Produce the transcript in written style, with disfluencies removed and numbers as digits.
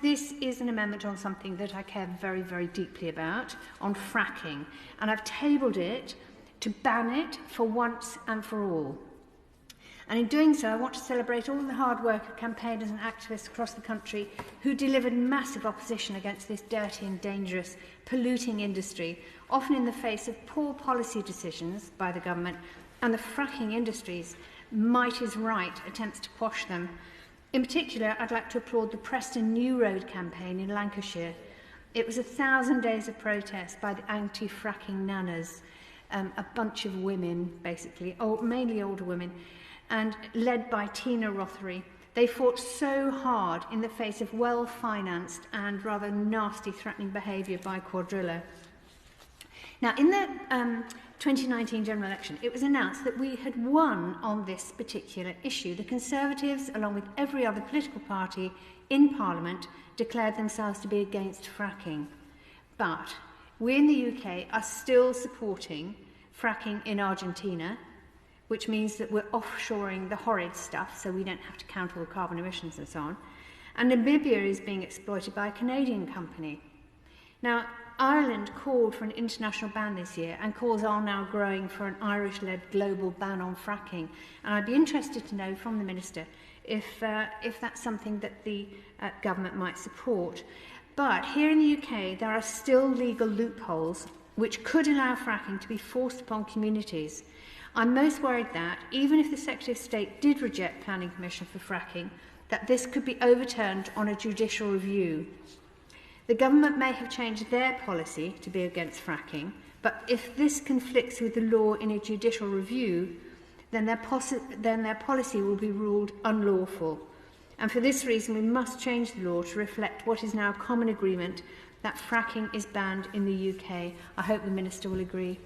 This is an amendment on something that I care very, very deeply about, on fracking, and I've tabled it to ban it for once and for all. And in doing so, I want to celebrate all the hard work of campaigners and activists across the country who delivered massive opposition against this dirty and dangerous, polluting industry, often in the face of poor policy decisions by the government and the fracking industry's might is right attempts to quash them. In particular, I'd like to applaud the Preston New Road campaign in Lancashire. It was 1,000 days of protest by the anti-fracking nanas, a bunch of women, basically, mainly older women, and led by Tina Rothery. They fought so hard in the face of well-financed and rather nasty threatening behaviour by Quadrilla. Now, in the 2019 general election, it was announced that we had won on this particular issue. The Conservatives, along with every other political party in Parliament, declared themselves to be against fracking. But we in the UK are still supporting fracking in Argentina, which means that we're offshoring the horrid stuff so we don't have to count all the carbon emissions and so on. And Namibia is being exploited by a Canadian company. Now, Ireland called for an international ban this year, and calls are now growing for an Irish-led global ban on fracking. And I'd be interested to know from the Minister if that's something that the government might support. But here in the UK, there are still legal loopholes which could allow fracking to be forced upon communities. I'm most worried that, even if the Secretary of State did reject planning permission for fracking, that this could be overturned on a judicial review. The government may have changed their policy to be against fracking, but if this conflicts with the law in a judicial review, then their policy will be ruled unlawful. And for this reason, we must change the law to reflect what is now common agreement that fracking is banned in the UK. I hope the Minister will agree.